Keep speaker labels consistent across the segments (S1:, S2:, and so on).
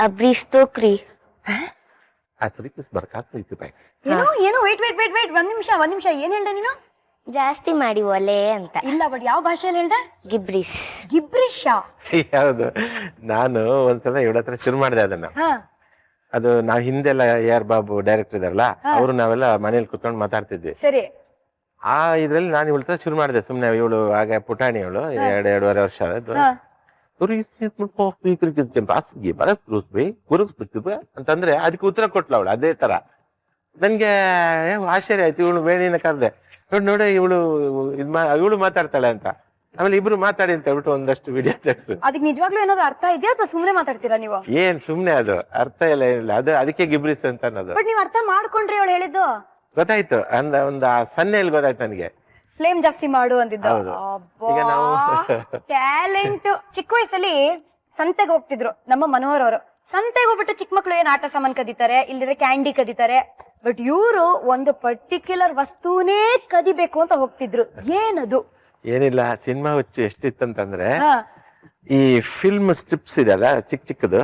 S1: Abris Tokri.
S2: ಸರಿ ಬರ್ಕಾಗ್ತೈತಿ ಬಾಯ್.
S3: ಏನು wait ಒಂದ್ ನಿಮಿಷ ಏನ್ ಹೇಳ್ದೆ ನೀನು?
S1: ಜಾಸ್ತಿ ಮಾಡಿ ಒಲೆ ಅಂತ.
S3: ಇಲ್ಲ ಬಟ್ ಯಾವ ಭಾಷೆಯಲ್ಲಿ ಹೇಳ್ದೆ?
S1: ಗಿಬ್ರಿಸ್.
S3: ಗಿಬ್ರಿಷಾ?
S2: ಹೌದು, ನಾನು ಒಂದ್ಸಲ ಇವಳ ಹತ್ರ ಶುರು ಮಾಡಿದೆ ಅದನ್ನ. ಅದು ನಾವ್ ಹಿಂದೆಲ್ಲ AR ಬಾಬು ಡೈರೆಕ್ಟರ್ ಇದಾರಲ್ಲ, ಅವರು ನಾವೆಲ್ಲ ಮನೇಲಿ ಕುತ್ಕೊಂಡು ಮಾತಾಡ್ತಿದ್ವಿ.
S3: ಸರಿ.
S2: ಆ ಇದ್ರಲ್ಲಿ ನಾನು ಇವಳ ಹತ್ರ ಶುರು ಮಾಡಿದೆ ಸುಮ್ನೆ. ಇವಳು ಆಗ ಪುಟಾಣಿ, ಇವಳು 2.5 ವರ್ಷ. ಅಂತಂದ್ರೆ ಅದಕ್ಕೆ ಉತ್ತರ ಕೊಟ್ಲ ಅವಳು ಅದೇ ತರ. ನನ್ಗೆ ಆಶ್ಚರ್ಯ ಆಯ್ತು. ಇವಳು ವೇಣಿನ ಕರ್ದೆ, ನೋಡಿ ಇವಳು ಇವಳು ಮಾತಾಡ್ತಾಳೆ ಅಂತ. ಆಮೇಲೆ ಇಬ್ರು ಮಾತಾಡಿ ಅಂತ ಹೇಳ್ಬಿಟ್ಟು ಒಂದಷ್ಟು ವಿಡಿಯೋ ತೆಗೆದು.
S3: ಅದಕ್ಕೆ ನಿಜವಾಗ್ಲೂ ಏನಾದ್ರು ಅರ್ಥ ಇದೆಯಾ ಅಥವಾ ಸುಮ್ನೆ ಮಾತಾಡ್ತೀರಾ ನೀವು?
S2: ಏನ್ ಸುಮ್ನೆ, ಅದು ಅರ್ಥ ಇಲ್ಲ ಏನಿಲ್ಲ, ಅದು ಅದಕ್ಕೆ ಗಿಬ್ರಿಸ್ ಅಂತ ಅನ್ನೋದು.
S3: ಬಟ್ ನೀವ್ ಅರ್ಥ ಮಾಡ್ಕೊಂಡ್ರಿ ಅವಳು ಹೇಳಿದ್ದು?
S2: ಗೊತ್ತಾಯ್ತು, ಒಂದು ಸನ್ನೆಯಲ್ಲಿ ಗೊತ್ತಾಯ್ತು ನನಗೆ.
S3: ಫ್ಲೇಮ್ ಜಾಸ್ತಿ ಮಾಡು ಅಂತಿದ್ದ.
S2: ಈಗ ನಾವು
S3: ಟ್ಯಾಲೆಂಟ್. ಚಿಕ್ಕ ವಯಸ್ಸಲ್ಲಿ ಸಂತೆಗೆ ಹೋಗ್ತಿದ್ರು ನಮ್ಮ ಮನೋಹರ್ ಅವರು. ಸಂತೆಗೆ ಹೋಗ್ಬಿಟ್ಟು ಚಿಕ್ಕ ಮಕ್ಳು ಏನ್ ಆಟ ಸಾಮಾನ್ ಕದೀತಾರೆ, ಇಲ್ದಿದ್ರೆ ಕ್ಯಾಂಡಿ ಕದೀತಾರೆ. ಬಟ್ ಇವರು ಒಂದು ಪರ್ಟಿಕ್ಯುಲರ್ ವಸ್ತುನೇ ಕದಿಬೇಕು ಅಂತ ಹೋಗ್ತಿದ್ರು. ಏನದು?
S2: ಏನಿಲ್ಲ, ಸಿನಿಮಾ ಹುಚ್ಚು ಎಷ್ಟಿತ್ತಂತಂದ್ರೆ, ಈ ಫಿಲ್ಮ್ ಸ್ಟ್ರಿಪ್ಸ್ ಇದೆಲ್ಲ ಚಿಕ್ಕ ಚಿಕ್ಕದು,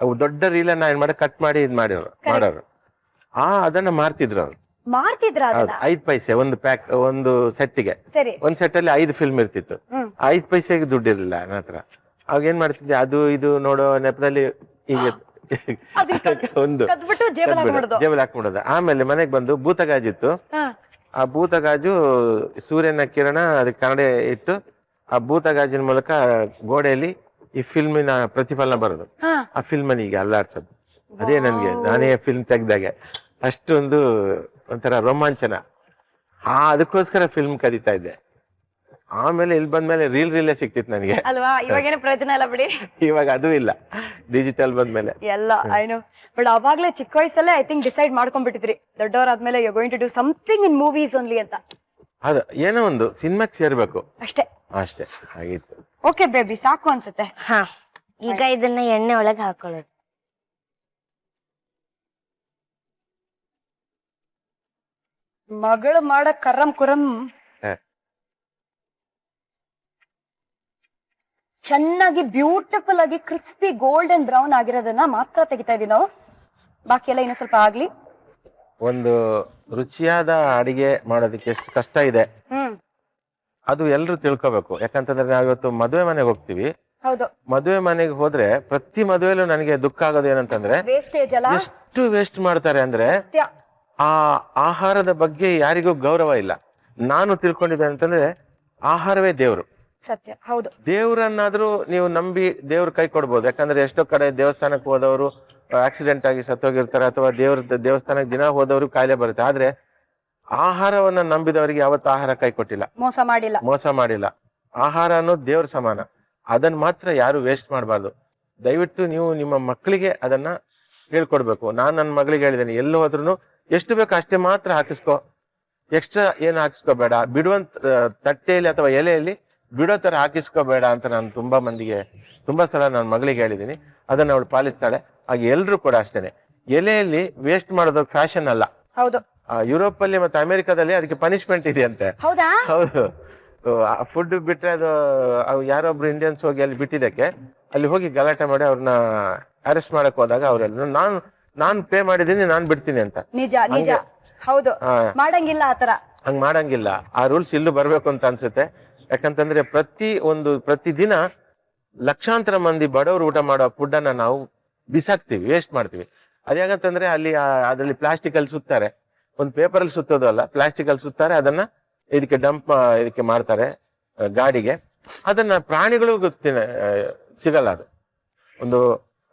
S2: ಅವು ದೊಡ್ಡ ರೀಲನ್ನ ಏನ್ ಮಾಡಿ ಕಟ್ ಮಾಡಿ ಇದ್ ಮಾಡೋರು. ಅದನ್ನ ಮಾರ್ತಿದ್ರು ಅವ್ರು.
S3: ಮಾರ್ತಿದ್ರ?
S2: 5 ಪೈಸೆ ಒಂದು ಪ್ಯಾಕ್, ಒಂದು ಸೆಟ್ಗೆ.
S3: ಸರಿ.
S2: ಒಂದ್ ಸೆಟ್ ಅಲ್ಲಿ 5 ಫಿಲ್ಮ್ ಇರ್ತಿತ್ತು. 5 ಪೈಸೆಗೆ ದುಡ್ಡಿರ್ಲಿಲ್ಲ ನನ್ನ ಹತ್ರ. ಅವಾಗ ಏನ್ ಮಾಡ್ತಿದ್ದೆ, ಅದು ಇದು ನೋಡೋ ನೆಪದಲ್ಲಿ ಈಗ ಒಂದು ಜೇಬಲ್ ಹಾಕ್ಬಿಡೋದು. ಆಮೇಲೆ ಮನೆಗ್ ಬಂದು ಭೂತಗಾಜಿತ್ತು. ಆ ಭೂತಗಾಜು ಸೂರ್ಯನ ಕಿರಣ ಅದಕ್ಕೆ ಕನ್ನಡಿ ಇಟ್ಟು, ಆ ಭೂತಗಾಜಿನ ಮೂಲಕ ಗೋಡೆಯಲ್ಲಿ ಈ ಫಿಲ್ಮಿನ ಪ್ರತಿಫಲನ ಬರೋದು. ಆ ಫಿಲ್ಮ್ ಅನ್ನ ಈಗ ಅಲ್ಲಾಡ್ಸೋದು. ಅದೇ ನನ್ಗೆ, ನಾನೇ ಫಿಲ್ಮ್ ತೆಗ್ದಾಗೆ ಅಷ್ಟೊಂದು ಒಂಥರ ರೋಮಾಂಚನ. ಅದಕ್ಕೋಸ್ಕರ ಫಿಲ್ಮ್ ಕದೀತಾ ಇದ್ದೆ. ಆಮೇಲೆ ಇಲ್ಲಿ ಬಂದ್ಮೇಲೆ ರೀಲೇ ಸಿಕ್ತಿತ್ತು ನನಗೆ
S3: ಅಲ್ವಾ? ಇವಾಗೇನು ಪ್ರಯೋಜನ ಇಲ್ಲ ಬಿಡಿ.
S2: ಇವಾಗ ಅದು ಇಲ್ಲ, ಡಿಜಿಟಲ್ ಬಂದ್ಮೇಲೆ
S3: ಎಲ್ಲ ಐನು. ಬಟ್ ಅವಾಗ್ಲೇ ಚಿಕ್ಕ ವಯಸ್ಸಲ್ಲೇ ಐ ಥಿಂಕ್ ಡಿಸೈಡ್ ಮಾಡ್ಕೊಂಡ್ಬಿಟ್ಟಿದ್ರಿ, ದೊಡ್ಡವರಾದ್ಮೇಲೆ you going to do something in movies only ಅಂತ.
S2: ಅದು ಏನೋ ಒಂದು ಸಿನಿಮಾಕ್ ಸೇರ್ಬೇಕು
S3: ಅಷ್ಟೇ
S2: ಆಗಿತ್ತು.
S3: ಓಕೆ ಬೇಬಿ, ಸಾಕು ಅನ್ಸುತ್ತೆ.
S1: ಈಗ ಇದನ್ನ ಎಣ್ಣೆ ಒಳಗೆ ಹಾಕೊಳ್ಳೋದು.
S3: ಮಗಳು ಮಾಡ ಕರಂ ಕುರಂ ಚೆನ್ನಾಗಿ ಬ್ಯೂಟಿಫುಲ್ ಆಗಿ ಕ್ರಿಸ್ಪಿ ಗೋಲ್ಡನ್ ಬ್ರೌನ್ ಆಗಿರೋದನ್ನ ಮಾತ್ರ ತೆಗಿತಾ ಇದೀವಿ ನಾವು. ಬಾಕಿ ಎಲ್ಲ ಇನ್ನೂ ಸ್ವಲ್ಪ ಆಗ್ಲಿ.
S2: ಒಂದು ರುಚಿಯಾದ ಅಡಿಗೆ ಮಾಡೋದಕ್ಕೆ ಎಷ್ಟು ಕಷ್ಟ ಇದೆ ಅದು ಎಲ್ರು ತಿಳ್ಕೊಬೇಕು. ಯಾಕಂತಂದ್ರೆ ನಾವಿವತ್ತು ಮದುವೆ ಮನೆಗೆ ಹೋಗ್ತೀವಿ.
S3: ಹೌದು.
S2: ಮದುವೆ ಮನೆಗೆ ಹೋದ್ರೆ ಪ್ರತಿ ಮದುವೆಲೂ ನನಗೆ ದುಃಖ ಆಗೋದು ಏನಂತಂದ್ರೆ,
S3: ವೇಸ್ಟೇಜ್ ಅಲ್ಲ,
S2: ಎಷ್ಟು ವೇಸ್ಟ್ ಮಾಡ್ತಾರೆ ಅಂದ್ರೆ. ಆ ಆಹಾರದ ಬಗ್ಗೆ ಯಾರಿಗೂ ಗೌರವ ಇಲ್ಲ. ನಾನು ತಿಳ್ಕೊಂಡಿದ್ದೆ ಅಂತಂದ್ರೆ, ಆಹಾರವೇ ದೇವ್ರು.
S3: ಸತ್ಯ. ಹೌದು.
S2: ದೇವ್ರನ್ನಾದ್ರೂ ನೀವು ನಂಬಿ ದೇವ್ರ ಕೈ ಕೊಡ್ಬೋದು. ಯಾಕಂದ್ರೆ ಎಷ್ಟೋ ಕಡೆ ದೇವಸ್ಥಾನಕ್ಕೆ ಹೋದವರು ಆಕ್ಸಿಡೆಂಟ್ ಆಗಿ ಸತ್ತೋಗಿರ್ತಾರೆ, ಅಥವಾ ದೇವಸ್ಥಾನಕ್ಕೆ ದಿನ ಹೋದವರು ಕಾಯಿಲೆ ಬರುತ್ತೆ. ಆದ್ರೆ ಆಹಾರವನ್ನ ನಂಬಿದವರಿಗೆ ಯಾವತ್ತು ಆಹಾರ ಕೈ ಕೊಟ್ಟಿಲ್ಲ, ಮೋಸ ಮಾಡಿಲ್ಲ. ಆಹಾರ ಅನ್ನೋದು ದೇವ್ರ ಸಮಾನ. ಅದನ್ನ ಮಾತ್ರ ಯಾರು ವೇಸ್ಟ್ ಮಾಡಬಾರ್ದು. ದಯವಿಟ್ಟು ನೀವು ನಿಮ್ಮ ಮಕ್ಕಳಿಗೆ ಅದನ್ನ ಹೇಳ್ಕೊಡ್ಬೇಕು. ನಾನು ನನ್ನ ಮಗಳಿಗೆ ಹೇಳಿದ್ದೇನೆ, ಎಲ್ಲೂ ಹೋದ್ರೂ ಎಷ್ಟು ಬೇಕು ಅಷ್ಟೇ ಮಾತ್ರ ಹಾಕಿಸ್ಕೊ, ಎಕ್ಸ್ಟ್ರಾ ಏನು ಹಾಕಿಸ್ಕೋಬೇಡ. ಬಿಡುವಂತ ತಟ್ಟೆಯಲ್ಲಿ ಅಥವಾ ಎಲೆಯಲ್ಲಿ ಬಿಡೋ ತರ ಹಾಕಿಸ್ಕೋಬೇಡ ಅಂತ ನಾನು ತುಂಬಾ ಸಲ ನನ್ನ ಮಗಳಿಗೆ ಹೇಳಿದ್ದೀನಿ. ಅದನ್ನ ಅವಳು ಪಾಲಿಸ್ತಾಳೆ. ಹಾಗೆ ಎಲ್ರು ಕೂಡ ಅಷ್ಟೇನೆ. ಎಲೆಯಲ್ಲಿ ವೇಸ್ಟ್ ಮಾಡೋದು ಫ್ಯಾಷನ್ ಅಲ್ಲ.
S3: ಹೌದು.
S2: ಯುರೋಪ್ ಅಲ್ಲಿ ಮತ್ತೆ ಅಮೆರಿಕಾದಲ್ಲಿ ಅದಕ್ಕೆ ಪನಿಷ್ಮೆಂಟ್ ಇದೆ ಅಂತೆ. ಹೌದು. ಫುಡ್ ಬಿಟ್ರೆ ಅದು ಯಾರೊಬ್ರು ಇಂಡಿಯನ್ಸ್ ಹೋಗಿ ಅಲ್ಲಿ ಬಿಟ್ಟಿದ್ದಕ್ಕೆ ಅಲ್ಲಿ ಹೋಗಿ ಗಲಾಟೆ ಮಾಡಿ ಅವ್ರನ್ನ ಅರೆಸ್ಟ್ ಮಾಡಕ್ ಹೋದಾಗ ಅವರೆಲ್ಲ ನಾನು ಪೇ ಮಾಡಿದೀನಿ, ನಾನ್ ಬಿಡ್ತೀನಿ ಅಂತ.
S3: ನಿಜ. ಹೌದು. ಮಾಡಂಗಿಲ್ಲ ಆತರ.
S2: ಹಂಗ್ ಮಾಡಂಗಿಲ್ಲ. ಆ ರೂಲ್ಸ್ ಇಲ್ಲೂ ಬರ್ಬೇಕು ಅಂತ ಅನ್ಸುತ್ತೆ. ಯಾಕಂತಂದ್ರೆ ಪ್ರತಿದಿನ ಲಕ್ಷಾಂತರ ಮಂದಿ ಬಡವರು ಊಟ ಮಾಡೋ ಫುಡ್ ಅನ್ನ ನಾವು ಬಿಸಾಕ್ತಿವಿ, ವೇಸ್ಟ್ ಮಾಡ್ತೀವಿ. ಅದ್ಯಾಗಂತಂದ್ರೆ ಅಲ್ಲಿ ಅದ್ರಲ್ಲಿ ಪ್ಲಾಸ್ಟಿಕ್ ಅಲ್ಲಿ ಸುತ್ತಾರೆ. ಒಂದು ಪೇಪರ್ ಅಲ್ಲಿ ಸುತ್ತೋದು ಅಲ್ಲ, ಪ್ಲಾಸ್ಟಿಕ್ ಅಲ್ಲಿ ಸುತ್ತಾರೆ. ಅದನ್ನ ಇದಕ್ಕೆ ಮಾಡ್ತಾರೆ ಗಾಡಿಗೆ. ಅದನ್ನ ಪ್ರಾಣಿಗಳು ಸಿಗಲ್ಲ. ಅದು ಒಂದು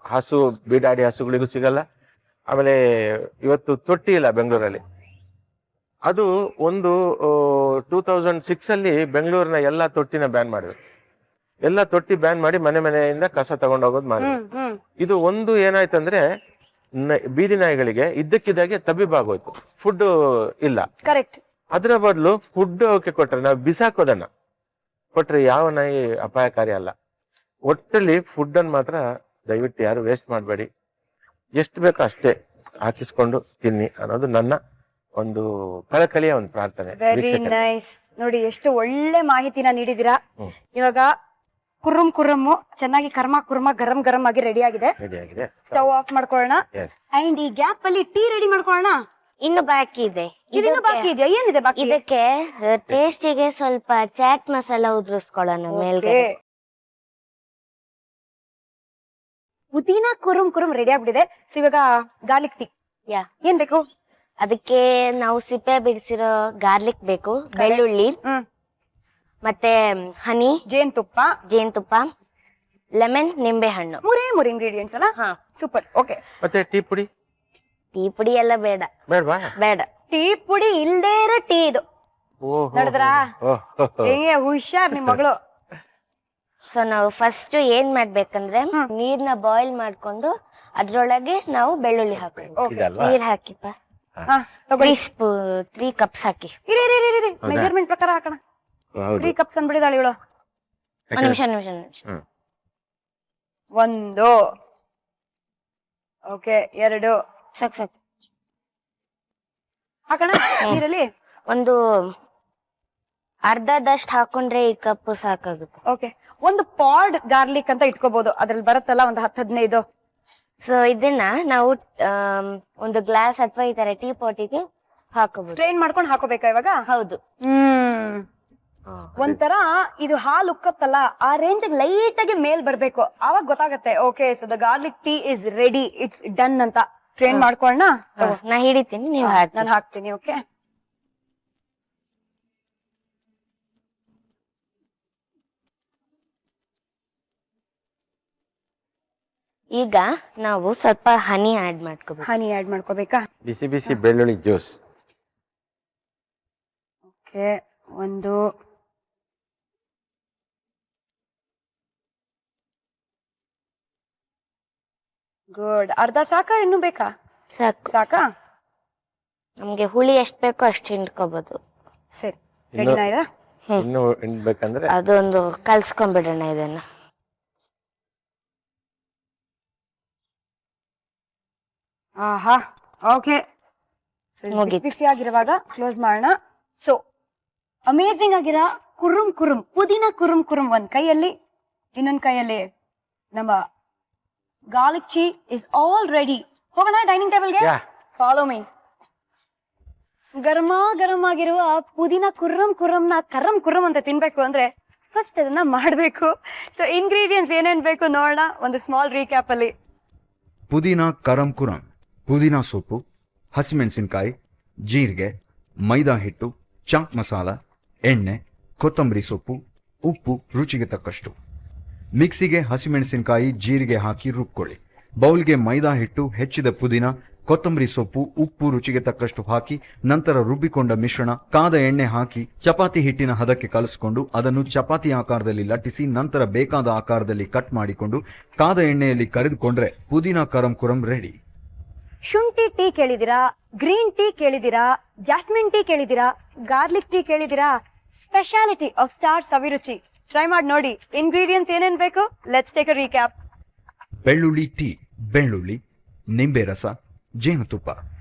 S2: ಹಸು, ಬೀಡಾಡಿ ಹಸುಗಳಿಗೂ ಸಿಗಲ್ಲ. ಆಮೇಲೆ ಇವತ್ತು ತೊಟ್ಟಿ ಇಲ್ಲ ಬೆಂಗಳೂರಲ್ಲಿ. ಅದು ಒಂದು 2006 ಅಲ್ಲಿ ಬೆಂಗಳೂರಿನ ಎಲ್ಲಾ ತೊಟ್ಟಿನ ಬ್ಯಾನ್ ಮಾಡಿದ್ರು. ಎಲ್ಲಾ ತೊಟ್ಟಿ ಬ್ಯಾನ್ ಮಾಡಿ ಮನೆಯಿಂದ ಕಸ ತಗೊಂಡೋಗೋದು ಮಾಡಿದ್ರು. ಇದು ಒಂದು ಏನಾಯ್ತಂದ್ರೆ, ಬೀದಿ ನಾಯಿಗಳಿಗೆ ಇದ್ದಕ್ಕಿದ್ದಾಗೆ ತಬ್ಬಿಬಾಗೋಯ್ತು. ಫುಡ್ ಇಲ್ಲ.
S3: ಕರೆಕ್ಟ್.
S2: ಅದರ ಬದಲು ಫುಡ್ ಅವಕ್ಕೆ ಕೊಟ್ರೆ, ನಾವು ಬಿಸಾಕೋದನ್ನ ಕೊಟ್ರೆ ಯಾವ ನಾಯಿ ಅಪಾಯಕಾರಿ ಅಲ್ಲ. ಒಟ್ಟಲ್ಲಿ ಫುಡ್ ಅನ್ನು ಮಾತ್ರ ದಯವಿಟ್ಟು ಯಾರು ವೇಸ್ಟ್ ಮಾಡಬೇಡಿ. ಎಷ್ಟು ಬೇಕೋ ಅಷ್ಟೇ ಹಾಕಿಸ್ಕೊಂಡು ತಿನ್ನಿ ಅನ್ನೋದು ನನ್ನ ಒಂದು ಕಳಕಳಿಯ ಒಂದು ಪ್ರಾರ್ಥನೆ.
S3: Very nice. ನೋಡಿ ಎಷ್ಟು ಒಳ್ಳೆ ಮಾಹಿತಿನ ನೀಡಿದೀರಾ. ಇವಾಗ ಕುರ್ರುಮ್ ಕುರ್ರಮ್ಮು ಚೆನ್ನಾಗಿ ಕರ್ಮ ಕುರ್ಮ ಗರಂ ಗರಂ ಆಗಿ ರೆಡಿ ಆಗಿದೆ.
S2: ರೆಡಿ ಆಗಿದೆ.
S3: ಸ್ಟವ್ ಆಫ್ ಮಾಡ್ಕೊಳ್ಳೋಣ.
S2: ಎಸ್.
S3: ಅಂಡ್ ಈ ಗ್ಯಾಪ್ ಅಲ್ಲಿ ಟೀ ರೆಡಿ ಮಾಡ್ಕೊಳ್ಳೋಣ.
S1: ಇನ್ನು ಬಾಕಿ ಇದೆ.
S3: ಇದಿನ್ನು ಬಾಕಿ ಇದೆಯಾ? ಏನಿದೆ ಬಾಕಿ?
S1: ಇದಕ್ಕೆ ಟೇಸ್ಟಿಗೆ ಸ್ವಲ್ಪ ಚಾಟ್ ಮಸಾಲ ಉದುರಿಸ್ಕೊಳ್ಳೋಣ ಮೇಲ್ಗಡೆ.
S3: ಪುದೀನ ಕುರುಮ್ ಕುರುಮ್ ರೆಡಿ ಆಗ್ಬಿಟ್ಟಿದೆ. ಸೊ ಇವಾಗ ಗಾರ್ಲಿಕ್ ಟೀ
S1: ಯಾ,
S3: ಏನ್ ಬೇಕು?
S1: ಅದಕ್ಕೆ ನಾವು ಸಿಪ್ಪೆ ಬಿಡಿಸಿರೋ ಗಾರ್ಲಿಕ್ ಬೇಕು, ಬೆಳ್ಳುಳ್ಳಿ, ಮತ್ತೆ ಹನಿ, ಜೇನುತುಪ್ಪ, ಲೆಮನ್, ನಿಂಬೆ ಹಣ್ಣು.
S3: ಮೂರೇ ಇಂಗ್ರೀಡಿಯೆಂಟ್ಸ್ ಅಲ್ಲ?
S1: ಹಾ,
S3: ಸೂಪರ್. ಓಕೆ.
S2: ಮತ್ತೆ ಟೀ ಪುಡಿ?
S1: ಟೀ ಪುಡಿ ಎಲ್ಲ ಬೇಡ.
S2: ಬೇಡವಾ?
S1: ಬೇಡ.
S3: ಟೀ ಪುಡಿ ಇಲ್ದೇ ಇರೋ ಟೀ ಇದು.
S2: ಓಹೋ,
S3: ನೋಡಿದ್ರಾ? ಹೆಂಗೆ ಹುಷಾರ್ ನಿಮ್ ಮಗಳು.
S1: ಸೊ ನಾವು ಫಸ್ಟ್ ಏನ್ ಮಾಡ್ಬೇಕಂದ್ರೆ ನೀರ್ನ ಬಾಯ್ಲ್ ಮಾಡ್ಕೊಂಡು ಅದ್ರೊಳಗೆ ನಾವು ಬೆಳ್ಳುಳ್ಳಿ ಹಾಕೋದು.
S2: ಇದಲ್ವಾ?
S1: ನೀರ್ ಹಾಕಿಪ್ಪ.
S3: ಹಾ, ತಗೊಳ್ಳಿ.
S1: 3 ಕಪ್ಸ್ ಹಾಕಿ.
S3: ಇರಿ ಮೆಜರ್ಮೆಂಟ್ ಪ್ರಕಾರ ಹಾಕೋಣ. 3 ಕಪ್ಸ್ ಅಂದ್ಬಿಡಿದಾಳೆ ಇವಳು.
S1: ನಿಮಿಷ.
S3: 1, ಓಕೆ, 2
S1: ಸಾಕು.
S3: ಹಾಕೋಣ ನೀರಲ್ಲಿ.
S1: ಒಂದು ಅರ್ಧದಷ್ಟು ಹಾಕೊಂಡ್ರೆ ಈ ಕಪ್ ಸಾಕಾಗುತ್ತೆ.
S3: ಓಕೆ. ಒಂದು ಪಾಡ್ ಗಾರ್ಲಿಕ್ ಅಂತ ಇಟ್ಕೋಬಹುದು, ಅದ್ರಲ್ಲಿ ಬರುತ್ತಲ್ಲ ಒಂದು 10-15.
S1: ಸೊ ಇದನ್ನ ನಾವು ಒಂದು ಗ್ಲಾಸ್ ಅಥವಾ ಈ ತರ ಟೀ ಪಾಟಿಗೆ ಹಾಕೋಬಹುದು.
S3: ಸ್ಟ್ರೈನ್ ಮಾಡ್ಕೊಂಡು ಹಾಕೋಬೇಕಾ ಇವಾಗ?
S1: ಹೌದು.
S3: ಒಂಥರ ಇದು ಹಾಲು ಉಕ್ಕತ್ತಲ್ಲ, ಆ ರೇಂಜ್ ಲೈಟ್ ಆಗಿ ಮೇಲ್ ಬರ್ಬೇಕು, ಆವಾಗ ಗೊತ್ತಾಗತ್ತೆ. Okay, so the garlic tea is ready, it's done ಅಂತ. ಸ್ಟ್ರೈನ್ ಮಾಡ್ಕೊಳ್ಳೋಣ.
S1: ನಾ ಹಿಡಿತೀನಿ, ನೀವು ಹಾಕಿ.
S3: ನಾನು ಹಾಕ್ತೀನಿ. ಓಕೆ.
S1: ಈಗ ನಾವು ಸ್ವಲ್ಪ ಹನಿ ಆಡ್ ಮಾಡ್ಕೋಬೇಕು.
S3: ಹನಿ ಆಡ್ ಮಾಡ್ಕೋಬೇಕಾ?
S2: ಬಿಸಿ ಬಿಸಿ ಬೆಳ್ಳುಳ್ಳಿ ಜ್ಯೂಸ್.
S3: ಓಕೆ. 1, ಗುಡ್. ಅರ್ಧ ಸಾಕಾ? ಇನ್ನು ಬೇಕಾ? ಸಾಕಾ?
S1: ನಮ್ಗೆ ಹುಳಿ ಎಷ್ಟ್ ಬೇಕೋ ಅಷ್ಟು ಹಿಂಡ್ಕೋಬಹುದು.
S3: ಸರಿ, ರೆಡಿನಾ ಇದೆ?
S2: ಇನ್ನು ಬೇಕಂದ್ರೆ
S1: ಅದೊಂದು ಕಲ್ಸ್ಕೊಂಡ್ಬಿಡೋಣ ಇದನ್ನ.
S3: ಆಹಾ, ಓಕೆ. ಬಿಸಿ ಆಗಿರುವಾಗ ಕ್ಲೋಸ್ ಮಾಡೋಣ. ಸೊ ಅಮೇಸಿಂಗ್ ಆಗಿರೋ ಕುರುಮ್ ಪುದೀನ ಕುರುಮ್ ಒಂದ್ ಕೈಯಲ್ಲಿ, ಇನ್ನೊಂದ್ ಕೈಯಲ್ಲಿ ನಮ್ಮ garlic tea is all ready. ಹೋಗೋಣ ಡೈನಿಂಗ್ ಟೇಬಲ್ಗೆ. Follow me. ಗರಂ ಆಗಿರುವ ಪುದೀನ ಕುರ್ರಮ್ನ ಕುರ್ರಮ್ ಅಂತ ತಿನ್ಬೇಕು ಅಂದ್ರೆ ಫಸ್ಟ್ ಅದನ್ನ ಮಾಡ್ಬೇಕು. ಸೊ ಇಂಗ್ರೀಡಿಯೆಂಟ್ಸ್ ಏನೇನ್ ಬೇಕು ನೋಡೋಣ ಒಂದು ಸ್ಮಾಲ್ ರೀಕ್ಯಾಪ್ ಅಲ್ಲಿ.
S4: ಪುದೀನ ಕರಂ ಕುರಂ, ಪುದೀನ ಸೊಪ್ಪು, ಹಸಿಮೆಣಸಿನಕಾಯಿ, ಜೀರಿಗೆ, ಮೈದಾ ಹಿಟ್ಟು, ಚಾಟ್ ಮಸಾಲ, ಎಣ್ಣೆ, ಕೊತ್ತಂಬರಿ ಸೊಪ್ಪು, ಉಪ್ಪು ರುಚಿಗೆ ತಕ್ಕಷ್ಟು. ಮಿಕ್ಸಿಗೆ ಹಸಿಮೆಣಸಿನಕಾಯಿ, ಜೀರಿಗೆ ಹಾಕಿ ರುಬ್ಕೊಳ್ಳಿ. ಬೌಲ್ಗೆ ಮೈದಾ ಹಿಟ್ಟು, ಹೆಚ್ಚಿದ ಪುದೀನ, ಕೊತ್ತಂಬರಿ ಸೊಪ್ಪು, ಉಪ್ಪು ರುಚಿಗೆ ತಕ್ಕಷ್ಟು ಹಾಕಿ ನಂತರ ರುಬ್ಬಿಕೊಂಡ ಮಿಶ್ರಣ ಕಾದ ಎಣ್ಣೆ ಹಾಕಿ ಚಪಾತಿ ಹಿಟ್ಟಿನ ಹದಕ್ಕೆ ಕಲಸಿಕೊಂಡು ಅದನ್ನು ಚಪಾತಿ ಆಕಾರದಲ್ಲಿ ಲಟ್ಟಿಸಿ ನಂತರ ಬೇಕಾದ ಆಕಾರದಲ್ಲಿ ಕಟ್ ಮಾಡಿಕೊಂಡು ಕಾದ ಎಣ್ಣೆಯಲ್ಲಿ ಕರೆದುಕೊಂಡ್ರೆ ಪುದೀನ ಕರಂ ಕುರಂ ರೆಡಿ.
S3: ಶುಂಠಿ ಟೀ ಕೇಳಿದಿರಾ? ಗ್ರೀನ್ ಟೀ ಕೇಳಿದಿರಾ? ಜಾಸ್ಮಿನ್ ಟೀ ಕೇಳಿದಿರಾ? ಗಾರ್ಲಿಕ್ ಟೀ ಕೇಳಿದಿರಾ? Speciality of Star Saviruchi. Try ಮಾಡಿ ನೋಡಿ. ಇಂಗ್ರೀಡಿಯೆಂಟ್ಸ್ ಏನೇನ್ ಬೇಕು? Let's take a recap.
S4: ಬೆಳ್ಳುಳ್ಳಿ ಟೀ, ಬೆಳ್ಳುಳ್ಳಿ, ನಿಂಬೆ ರಸ, ಜೇನುತುಪ್ಪ.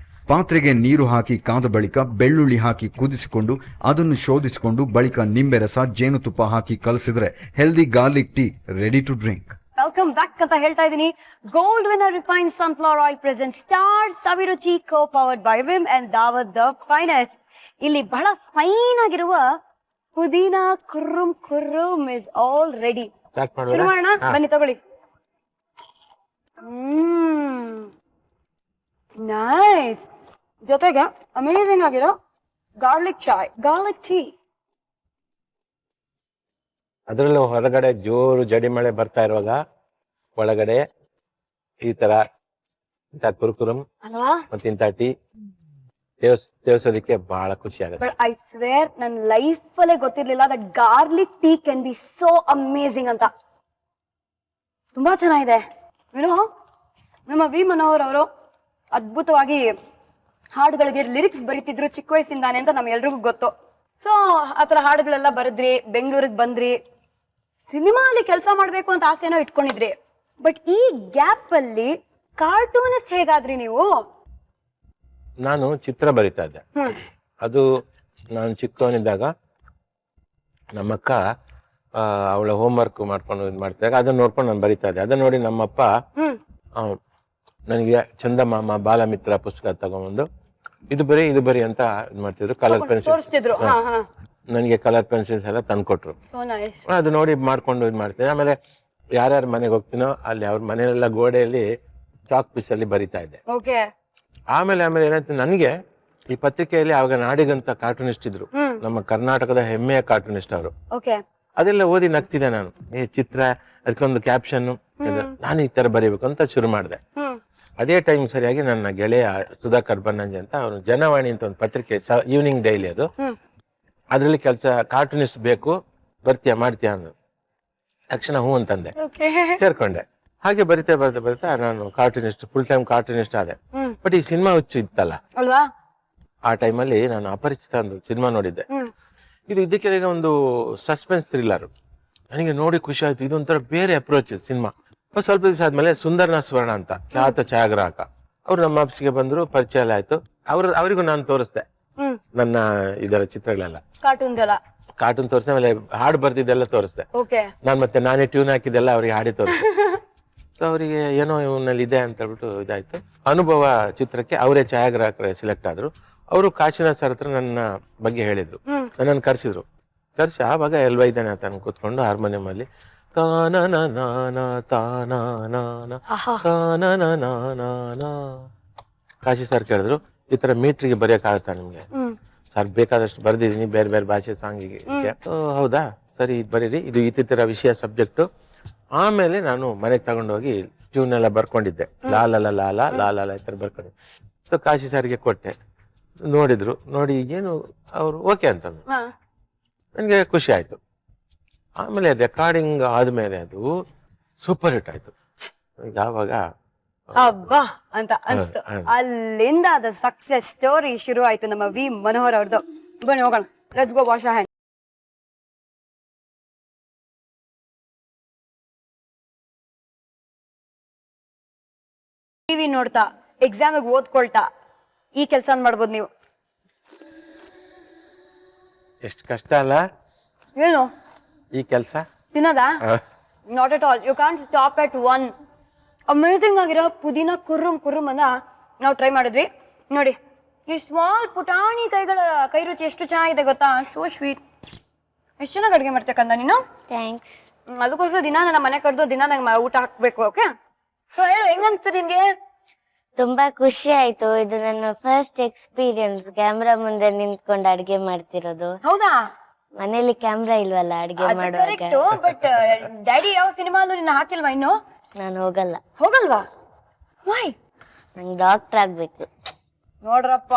S4: ಪಾತ್ರೆಗೆ ನೀರು ಹಾಕಿ ಕಾದ ಬಳಿಕ ಬೆಳ್ಳುಳ್ಳಿ ಹಾಕಿ ಕುದಿಸಿಕೊಂಡು ಅದನ್ನು ಶೋಧಿಸಿಕೊಂಡು ಬಳಿಕ ನಿಂಬೆ ರಸ, ಜೇನುತುಪ್ಪ ಹಾಕಿ ಕಲಸಿದ್ರೆ healthy garlic tea ready to drink.
S3: Welcome back ಅಂತ ಹೇಳ್ತಾ ಇದೀನಿ. Gold winner refined sunflower oil present star Saviruchi co powered by Vim and Daawat the finest. ಇಲ್ಲಿ ಬಹಳ ಫೈನ್ ಆಗಿರುವ ಪುದೀನ ಕುರ್ರುಮ್ ಇಸ್ ಆಲ್ ರೆಡಿ. ಶುರು ಮಾಡೋಣ ಬನ್ನಿ, ತಗೊಳ್ಳಿ. ನೈಸ್. ಜೊತೆಗೆ ಅಮೇಜಿಂಗ್ ಆಗಿರೋ ಗಾರ್ಲಿಕ್ ಟೀ.
S2: ಅದರಲ್ಲೂ ಹೊರಗಡೆ ಜೋರು ಜಡಿ ಮಳೆ ಬರ್ತಾ ಇರುವಾಗ ಒಳಗಡೆ ಈ ತರ ಇಂಥ ಕುರುಕುರಂ ಮತ್ತೆ ಇಂಥ ಟೀ ಸೇವಿಸೋದಕ್ಕೆ ಬಹಳ ಖುಷಿ ಆಗುತ್ತೆ.
S3: ಬಟ್ ಐ ಸ್ವೇರ್ ನನ್ನ ಲೈಫ್ ಅಲ್ಲೇ ಗೊತ್ತಿರ್ಲಿಲ್ಲ that garlic tea can be so amazing ಅಂತ. ತುಂಬಾ ಚೆನ್ನಾಗಿದೆ. ನಮ್ಮ ವಿ ಮನೋಹರ್ ಅವರು ಅದ್ಭುತವಾಗಿ ಹಾಡುಗಳಿಗೆ ಲಿರಿಕ್ಸ್ ಬರೀತಿದ್ರು ಚಿಕ್ಕ ವಯಸ್ಸಿಂದಾನೆ ಅಂತ ನಮ್ಗೆಲ್ರಿಗೂ ಗೊತ್ತು. ಸೊ ಆತರ ಹಾಡುಗಳೆಲ್ಲ ಬರೆದ್ರಿ, ಬೆಂಗಳೂರಿಗೆ ಬಂದ್ರಿ, ಸಿನಿಮಾ ಅಲ್ಲಿ ಕೆಲಸ ಮಾಡ್ಬೇಕು ಅಂತ ಆಸೆನೋ ಇಟ್ಕೊಂಡಿದ್ರಿ. ಬಟ್ ಈ ಗ್ಯಾಪ್ ಅಲ್ಲಿ ಕಾರ್ಟೂನಿಸ್ಟ್ ಹೇಗಾದ್ರಿ ನೀವು?
S2: ನಾನು ಚಿತ್ರ ಬರಿತಾ ಇದ್ದೆ. ಅದು ನಾನು ಚಿಕ್ಕವನಿದ್ದಾಗ ನಮ್ಮಕ್ಕ ಅವಳ ಹೋಮ್ ವರ್ಕ್ ಮಾಡ್ಕೊಂಡು ಇದು ಮಾಡ್ತಿದ್ದಾಗ ಅದನ್ನ ನೋಡ್ಕೊಂಡು ನಾನು ಬರಿತಾ ಇದ್ದೆ. ಅದನ್ನ ನೋಡಿ ನಮ್ಮಪ್ಪ ನನಗೆ ಚಂದಮಾಮ ಬಾಲಮಿತ್ರ ಪುಸ್ತಕ ತಗೊಂಡ್ಬಂದು ಇದು ಬರಿ ಅಂತ ಇದು ಮಾಡ್ತಿದ್ರು. ಕಲರ್ ಪೆನ್ಸಿಲ್
S3: ತೋರಿಸ್ತಿದ್ರು.
S2: ನನಗೆ ಕಲರ್ ಪೆನ್ಸಿಲ್ಸ್ ಎಲ್ಲ ತಂದ್ಕೊಟ್ರು. ಅದು ನೋಡಿ ಮಾಡ್ಕೊಂಡು ಇದು ಮಾಡ್ತೀನಿ. ಆಮೇಲೆ ಯಾರ್ಯಾರ ಮನೆಗೆ ಹೋಗ್ತೀನೋ ಅಲ್ಲಿ ಅವ್ರ ಮನೆಯಲ್ಲೆಲ್ಲ ಗೋಡೆಯಲ್ಲಿ ಚಾಕ್ ಪೀಸ್ ಅಲ್ಲಿ ಬರಿತಾ ಇದ್ದೆ.
S3: ಓಕೆ.
S2: ಆಮೇಲೆ ಏನಾಯ್ತು, ನನಗೆ ಈ ಪತ್ರಿಕೆಯಲ್ಲಿ ಆವಾಗ ನಾಡಿಗಂತ ಕಾರ್ಟೂನಿಸ್ಟ್ ಇದ್ರು, ನಮ್ಮ ಕರ್ನಾಟಕದ ಹೆಮ್ಮೆಯ ಕಾರ್ಟೂನಿಸ್ಟ್ ಅವರು.
S3: ಓಕೆ.
S2: ಅದೆಲ್ಲ ಓದಿ ನಗ್ತಿದ್ದೆ ನಾನು. ಈ ಚಿತ್ರ, ಅದಕ್ಕೊಂದು ಕ್ಯಾಪ್ಷನ್, ನಾನು ಈ ತರ ಬರೀಬೇಕು ಅಂತ ಶುರು ಮಾಡಿದೆ. ಅದೇ ಟೈಮ್ ಸರಿಯಾಗಿ ನನ್ನ ಗೆಳೆಯ ಸುಧಾಕರ್ ಬನ್ನಂಜೆ ಅಂತ, ಅವನು ಜನವಾಣಿ ಅಂತ ಒಂದು ಪತ್ರಿಕೆ, ಈವ್ನಿಂಗ್ ಡೈಲಿ ಅದು, ಅದ್ರಲ್ಲಿ ಕೆಲಸ ಕಾರ್ಟೂನಿಸ್ಟ್ ಬೇಕು, ಬರ್ತೀಯಾ ಮಾಡ್ತೀಯಾ ಅಂದ್ರು. ತಕ್ಷಣ ಹೂ ಅಂತಂದೆ, ಸೇರ್ಕೊಂಡೆ. ಹಾಗೆ ಬರಿತಾ ನಾನು ಕಾರ್ಟೂನಿಸ್ಟ್, ಫುಲ್ ಟೈಮ್ ಕಾರ್ಟೂನಿಸ್ಟ್ ಆದೆ. ಬಟ್ ಈ ಸಿನಿಮಾ ಹುಚ್ಚು ಇತ್ತಲ್ಲ
S3: ಅಲ್ವಾ,
S2: ಆ ಟೈಮಲ್ಲಿ ನಾನು ಅಪರಿಚಿತ ಒಂದು ಸಿನಿಮಾ ನೋಡಿದ್ದೆ. ಇದು ಇದಕ್ಕೆ ಒಂದು ಸಸ್ಪೆನ್ಸ್ ಥ್ರಿಲ್ಲರ್. ನನಗೆ ನೋಡಿ ಖುಷಿ ಆಯ್ತು, ಇದೊಂಥರ ಬೇರೆ ಅಪ್ರೋಚ್ ಸಿನಿಮಾ. ಸ್ವಲ್ಪ ದಿವಸ ಆದ್ಮೇಲೆ ಸುಂದರ್ನ ಸ್ವರ್ಣ ಅಂತ ಖ್ಯಾತ ಛಾಯಾಗ್ರಾಹಕ ಅವ್ರು ನಮ್ಮ ಆಫೀಸ್ಗೆ ಬಂದ್ರು, ಪರಿಚಯ ಎಲ್ಲ ಆಯ್ತು. ಅವರಿಗೂ ನಾನು ತೋರಿಸ್ದೆ ನನ್ನ ಇದರ ಚಿತ್ರಗಳೆಲ್ಲ, ಕಾರ್ಟೂನ್ ತೋರಿಸ್ದೆ. ಆಮೇಲೆ ಹಾಡು ಬರ್ದಿದ್ದೆಲ್ಲ ತೋರಿಸ್ದೆ. ನಾನು ನಾನೇ ಟ್ಯೂನ್ ಹಾಕಿದ್ದೆಲ್ಲ ಅವ್ರಿಗೆ ಹಾಡಿ ತೋರಿಸ್ದೆ. ಸೊ ಅವರಿಗೆ ಏನೋ ಇವನಲ್ಲಿ ಇದೆ ಅಂತ ಹೇಳ್ಬಿಟ್ಟು ಇದಾಯ್ತು. ಅನುಭವ ಚಿತ್ರಕ್ಕೆ ಅವರೇ ಛಾಯಾಗ್ರಾಹಕರೇ ಸೆಲೆಕ್ಟ್ ಆದ್ರು. ಅವರು ಕಾಶಿನಾಥ್ ಸರ್ ಹತ್ರ ನನ್ನ ಬಗ್ಗೆ ಹೇಳಿದ್ರು, ನನ್ನನ್ನು ಕರ್ಸಿ ಆವಾಗ ಎಲ್ವಾ ಇದ್ದಾನೆ ಅಂತ ನಾನು ಕೂತ್ಕೊಂಡು ಹಾರ್ಮೋನಿಯಂ ಅಲ್ಲಿ ಕಾಶಿ ಸರ್ ಕೇಳಿದ್ರು, ಈ ತರ ಮೀಟ್ರಿಗೆ ಬರೆಯಕ್ಕಾಗತ್ತಾ ನಿಮ್ಗೆ? ಸರ್ ಬೇಕಾದಷ್ಟು ಬರ್ದಿದೀನಿ ಬೇರೆ ಬೇರೆ ಭಾಷೆ ಸಾಂಗಿಗೆ. ಹೌದಾ, ಸರಿ ಬರೀರಿ, ಇದು ಈ ತರ ವಿಷಯ ಸಬ್ಜೆಕ್ಟು. ಆಮೇಲೆ ನಾನು ಮನೆಗೆ ತಗೊಂಡೋಗಿ ಟ್ಯೂನ್ ಎಲ್ಲ ಬರ್ಕೊಂಡಿದ್ದೆ, ಲಾಲ ಲಾಲ ಈ ತರ ಬರ್ಕೊಂಡಿದ್ದೆ. ಸೊ ಕಾಶಿ ಸರ್ಗೆ ಕೊಟ್ಟೆ, ನೋಡಿದ್ರು. ನೋಡಿ ಏನು ಅವರು ಓಕೆ ಅಂತಂದ್ರು. ನನಗೆ ಖುಷಿ ಆಯ್ತು. ಆಮೇಲೆ ರೆಕಾರ್ಡಿಂಗ್ ಆದ್ಮೇಲೆ ಅದು ಸೂಪರ್ ಹಿಟ್ ಆಯ್ತು. ಯಾವಾಗ
S3: ಅಬ್ಬಾ ಅಂತ ಅನ್ಸ್ತು. ಅಲ್ಲಿಂದ ಅದ ಸಕ್ಸೆಸ್ ಸ್ಟೋರಿ ಶುರು ಆಯ್ತು ನಮ್ಮ ವಿ ಮನೋಹರ್ ಅವ್ರದ್ದು. ಬನ್ನಿ ಹೋಗೋಣ, let's go wash hand. TV ನೋಡ್ತಾ, ಎಕ್ಸಾಮಿಗೆ ಓದ್ಕೊಳ್ತಾ ಈ ಕೆಲಸ ಮಾಡ್ಬೋದು ನೀವು.
S2: ಎಷ್ಟು ಕಷ್ಟ ಅಲ್ಲ
S3: ಏನು
S2: ಈ ಕೆಲಸ
S3: ತಿನ್ನದಾ? Not at all. You can't stop at one. Amazing ಆಗಿರೋ ಪುದೀನ ಕುರ್ರುಮ್ ಅನ್ನ ನಾವು ಟ್ರೈ ಮಾಡಿದ್ವಿ. ನೋಡಿ ಈ ಸ್ಮಾಲ್ ಪುಟಾಣಿ ಕೈ ರುಚಿ ಎಷ್ಟು ಚೆನ್ನಾಗಿದೆ ಗೊತ್ತಾ? So sweet. ಎಷ್ಟು ಚೆನ್ನಾಗಿ ಅಡುಗೆ ಮಾಡ್ತೇಕಂದ ನೀನು.
S1: ಥ್ಯಾಂಕ್ಸ್.
S3: ಅದಕ್ಕೋಸ್ಕರ ದಿನ ನನ್ನ ಮನೆ ಕರೆದು ದಿನ ನಂಗೆ ಊಟ ಹಾಕ್ಬೇಕು. ಓಕೆ, ಹೇಳು ಹೆಂಗನ್ಸ್ತು ನಿನ್ಗೆ?
S1: ತುಂಬಾ ಖುಷಿ ಆಯ್ತು. ಇದು ನನ್ನ ಫಸ್ಟ್ ಎಕ್ಸ್ಪೀರಿಯನ್ಸ್, ಕ್ಯಾಮ್ರಾ ಮುಂದೆ ನಿಂತ್ಕೊಂಡು ಅಡ್ಗೆ ಮಾಡ್ತಿರೋದು.
S3: ಹೌದಾ?
S1: ಮನೇಲಿ ಕ್ಯಾಮ್ರಾ ಇಲ್ವಲ್ಲ ಅಡ್ಗೆ ಮಾಡುವಾಗ.
S3: ಬಟ್ ಡ್ಯಾಡಿ ಯಾವ ಸಿನಿಮಾಲು ನಿನ್ನ ಹಾಕಿಲ್ವಾ ಇನ್ನು?
S1: ನಾನು ಹೋಗಲ್ವಾ?
S3: ವೈ?
S1: ನಂಗೆ ಡಾಕ್ಟರ್ ಆಗ್ಬೇಕು.
S3: ನೋಡ್ರಪ್ಪ,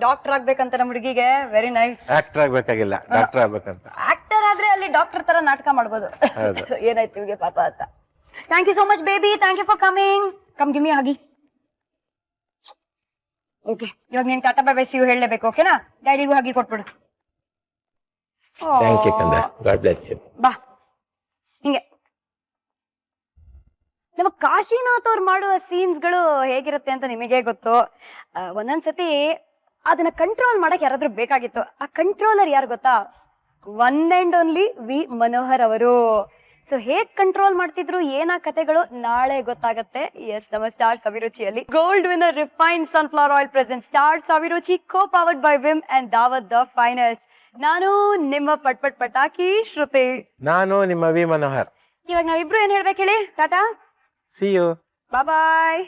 S3: ಡಾಕ್ಟರ್ ಆಗ್ಬೇಕಂತ ನಮ್ಮ ಹುಡುಗಿಗೆ. Very nice.
S2: ಆಕ್ಟರ್ ಆಗ್ಬೇಕಾಗಿಲ್ಲ, ಡಾಕ್ಟರ್ ಆಗ್ಬೇಕಂತ.
S3: ಆಕ್ಟರ್ ಆದ್ರೆ ಅಲ್ಲಿ ಡಾಕ್ಟರ್ ತರ ನಾಟಕ ಮಾಡ್ಬೋದು. ಏನಾಯ್ತು ನಿಮ್ಗೆ ಪಾಪ ಅಂತ. Thank you so much baby, thank you for coming. Come give me ಹಾಗಿ. ಓಕೆ, ಇವಾಗ ನೀನ್ ಟಾಟಾ ಬೈ ಬೈ ಸಿ ಯು ಹೇಳಲೇಬೇಕು. ಓಕೆನಾ? ಡ್ಯಾಡಿಗೂ ಹಾಗೆ ಕೊಟ್ಬಿಡು.
S2: ಥ್ಯಾಂಕ್ ಯು ಕಂದ, ಗಾಡ್ ಬ್ಲೆಸ್ ಯು.
S3: ಬಾ ಹಿಂಗೆ. ನಮ್ಮ ಕಾಶಿನಾಥ್ ಅವ್ರು ಮಾಡುವ ಸೀನ್ಸ್ಗಳು ಹೇಗಿರುತ್ತೆ ಅಂತ ನಿಮಗೆ ಗೊತ್ತು. ಒಂದೊಂದ್ಸತಿ ಅದನ್ನ ಕಂಟ್ರೋಲ್ ಮಾಡಕ್ ಯಾರಾದ್ರೂ ಬೇಕಾಗಿತ್ತು. ಆ ಕಂಟ್ರೋಲರ್ ಯಾರು ಗೊತ್ತಾ? One and only we Manohar ಅವರು. ಸೊ ಹೇಗ್ ಕಂಟ್ರೋಲ್ ಮಾಡ್ತಿದ್ರು, ಏನ ಕತೆಗಳು ನಾಳೆ ಗೊತ್ತಾಗತ್ತೆ. ಎಸ್, ನಮ್ಮ ಸ್ಟಾರ್ ಅಭಿರುಚಿಯಲ್ಲಿ gold winner refine sunflower oil present star Abhiruchi, co powered by Vim and Daawat the finest. ನಾನು ನಿಮ್ಮ ಪಟಾಕಿ ಶ್ರುತಿ.
S2: ನಾನು ನಿಮ್ಮ ವಿ ಮನೋಹರ್.
S3: ಇವಾಗ ನಾವಿಬ್ರು ಏನ್ ಹೇಳ್ಬೇಕು ಹೇಳಿ? ಟಾಟಾ,
S2: ಸಿ ಯು,
S3: ಬಾಯ್ ಬಾಯ್.